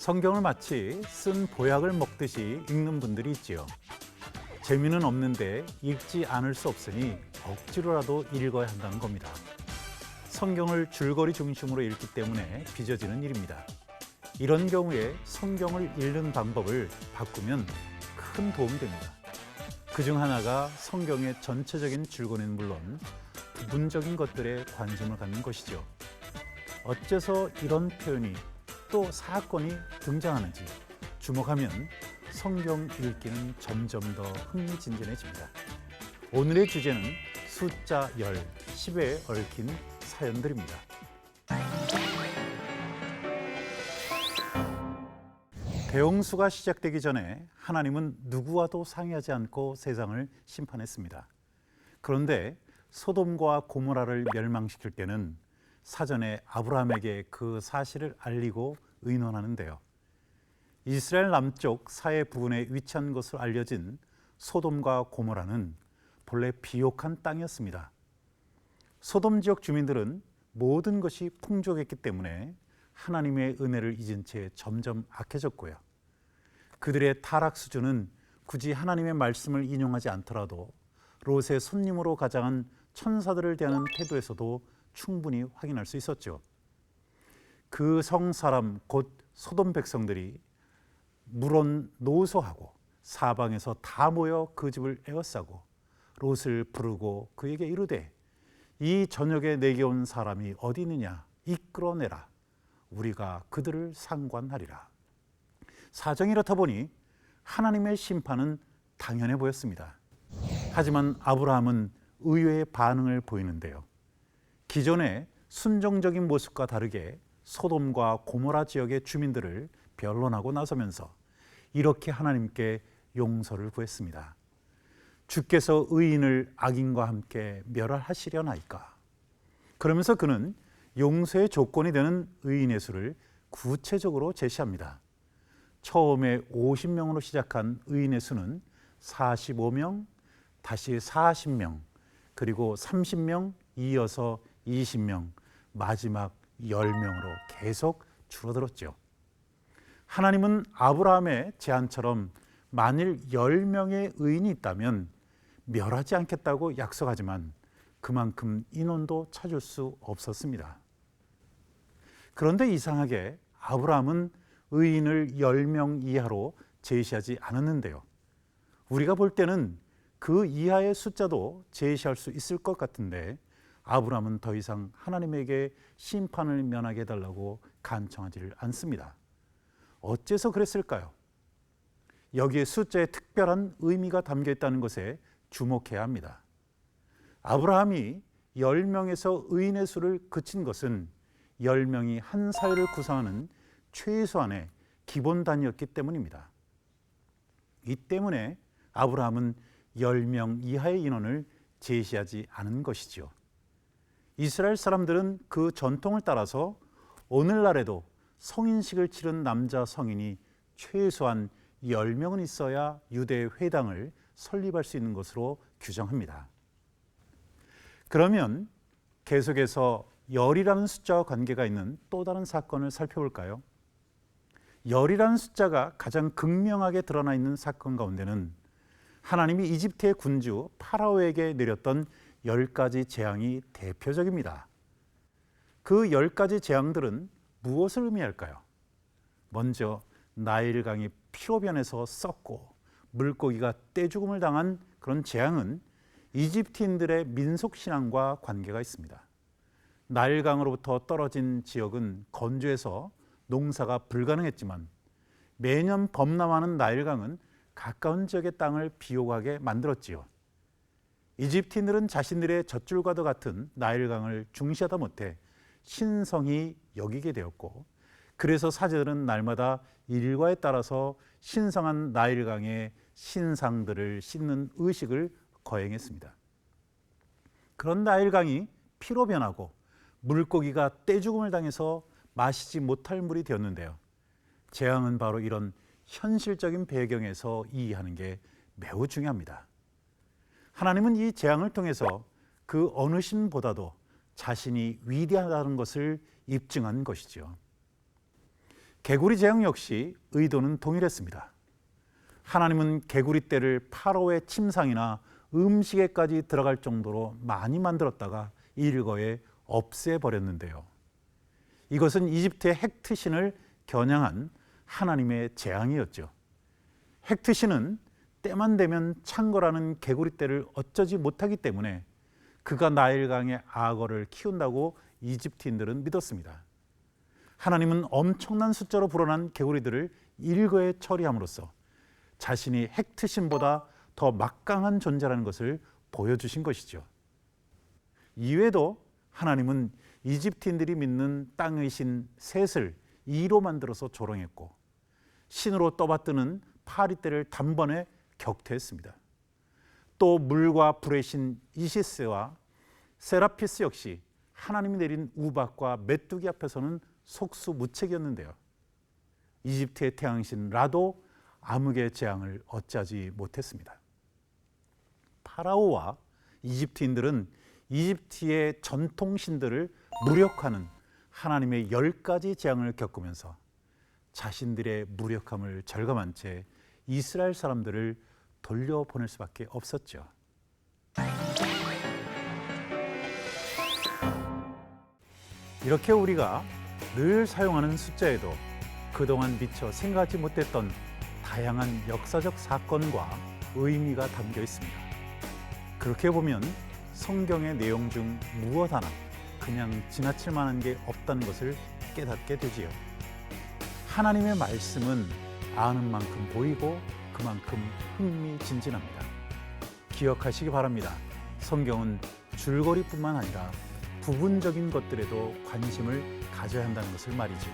성경을 마치 쓴 보약을 먹듯이 읽는 분들이 있지요. 재미는 없는데 읽지 않을 수 없으니 억지로라도 읽어야 한다는 겁니다. 성경을 줄거리 중심으로 읽기 때문에 빚어지는 일입니다. 이런 경우에 성경을 읽는 방법을 바꾸면 큰 도움이 됩니다. 그중 하나가 성경의 전체적인 줄거리는 물론 부분적인 것들에 관심을 갖는 것이죠. 어째서 이런 표현이 또 사건이 등장하는지 주목하면 성경 읽기는 점점 더 흥미진진해집니다. 오늘의 주제는 숫자 10에 얽힌 사연들입니다. 대홍수가 시작되기 전에 하나님은 누구와도 상의하지 않고 세상을 심판했습니다. 그런데 소돔과 고모라를 멸망시킬 때는 사전에 아브라함에게 그 사실을 알리고 의논하는데요. 이스라엘 남쪽 사해 부근에 위치한 것으로 알려진 소돔과 고모라는 본래 비옥한 땅이었습니다. 소돔 지역 주민들은 모든 것이 풍족했기 때문에 하나님의 은혜를 잊은 채 점점 악해졌고요. 그들의 타락 수준은 굳이 하나님의 말씀을 인용하지 않더라도 롯의 손님으로 가장한 천사들을 대하는 태도에서도 충분히 확인할 수 있었죠. 그 성 사람 곧 소돔 백성들이 물론 노소하고 사방에서 다 모여 그 집을 에워싸고 롯을 부르고 그에게 이르되 이 저녁에 내게 온 사람이 어디 있느냐 이끌어내라 우리가 그들을 상관하리라. 사정이 이렇다 보니 하나님의 심판은 당연해 보였습니다. 하지만 아브라함은 의외의 반응을 보이는데요. 기존의 순종적인 모습과 다르게 소돔과 고모라 지역의 주민들을 변론하고 나서면서 이렇게 하나님께 용서를 구했습니다. 주께서 의인을 악인과 함께 멸하시려나이까. 그러면서 그는 용서의 조건이 되는 의인의 수를 구체적으로 제시합니다. 처음에 50명으로 시작한 의인의 수는 45명, 다시 40명, 그리고 30명, 이어서 20명, 마지막 10명으로 계속 줄어들었죠. 하나님은 아브라함의 제안처럼 만일 10명의 의인이 있다면 멸하지 않겠다고 약속하지만 그만큼 인원도 찾을 수 없었습니다. 그런데 이상하게 아브라함은 의인을 10명 이하로 제시하지 않았는데요. 우리가 볼 때는 그 이하의 숫자도 제시할 수 있을 것 같은데 아브라함은 더 이상 하나님에게 심판을 면하게 해달라고 간청하지를 않습니다. 어째서 그랬을까요? 여기에 숫자에 특별한 의미가 담겨 있다는 것에 주목해야 합니다. 아브라함이 10명에서 의인의 수를 그친 것은 10명이 한 사회를 구성하는 최소한의 기본 단위였기 때문입니다. 이 때문에 아브라함은 10명 이하의 인원을 제시하지 않은 것이지요. 이스라엘 사람들은 그 전통을 따라서 오늘날에도 성인식을 치른 남자 성인이 최소한 10명은 있어야 유대 회당을 설립할 수 있는 것으로 규정합니다. 그러면 계속해서 열이라는 숫자와 관계가 있는 또 다른 사건을 살펴볼까요? 열이라는 숫자가 가장 극명하게 드러나 있는 사건 가운데는 하나님이 이집트의 군주 파라오에게 내렸던 10가지 재앙이 대표적입니다. 그 10가지 재앙들은 무엇을 의미할까요? 먼저 나일강이 피로 변해서 썩고 물고기가 떼죽음을 당한 그런 재앙은 이집트인들의 민속신앙과 관계가 있습니다. 나일강으로부터 떨어진 지역은 건조해서 농사가 불가능했지만 매년 범람하는 나일강은 가까운 지역의 땅을 비옥하게 만들었지요. 이집트인들은 자신들의 젖줄과도 같은 나일강을 중시하다 못해 신성히 여기게 되었고 그래서 사제들은 날마다 일과에 따라서 신성한 나일강의 신상들을 씻는 의식을 거행했습니다. 그런 나일강이 피로 변하고 물고기가 떼죽음을 당해서 마시지 못할 물이 되었는데요. 재앙은 바로 이런 현실적인 배경에서 이해하는 게 매우 중요합니다. 하나님은 이 재앙을 통해서 그 어느 신보다도 자신이 위대하다는 것을 입증한 것이죠. 개구리 재앙 역시 의도는 동일했습니다. 하나님은 개구리 떼를 파라오의 침상이나 음식에까지 들어갈 정도로 많이 만들었다가 일거에 없애버렸는데요. 이것은 이집트의 헥트신을 겨냥한 하나님의 재앙이었죠. 헥트신은 때만 되면 창궐하는 개구리 떼를 어쩌지 못하기 때문에 그가 나일강의 악어를 키운다고 이집트인들은 믿었습니다. 하나님은 엄청난 숫자로 불어난 개구리들을 일거에 처리함으로써 자신이 헥트신보다 더 막강한 존재라는 것을 보여주신 것이죠. 이외에도 하나님은 이집트인들이 믿는 땅의 신 셋을 이로 만들어서 조롱했고 신으로 떠받드는 파리떼를 단번에 격퇴했습니다. 또 물과 불의 신 이시스와 세라피스 역시 하나님이 내린 우박과 메뚜기 앞에서는 속수무책이었는데요. 이집트의 태양신 라도 암흑의 재앙을 어찌하지 못했습니다. 파라오와 이집트인들은 이집트의 전통신들을 무력화하는 하나님의 10가지 재앙을 겪으면서 자신들의 무력함을 절감한 채 이스라엘 사람들을 돌려보낼 수밖에 없었죠. 이렇게 우리가 늘 사용하는 숫자에도 그동안 미처 생각하지 못했던 다양한 역사적 사건과 의미가 담겨 있습니다. 그렇게 보면 성경의 내용 중 무엇 하나 그냥 지나칠 만한 게 없다는 것을 깨닫게 되지요. 하나님의 말씀은 아는 만큼 보이고 그만큼 흥미진진합니다. 기억하시기 바랍니다. 성경은 줄거리뿐만 아니라 부분적인 것들에도 관심을 가져야 한다는 것을 말이죠.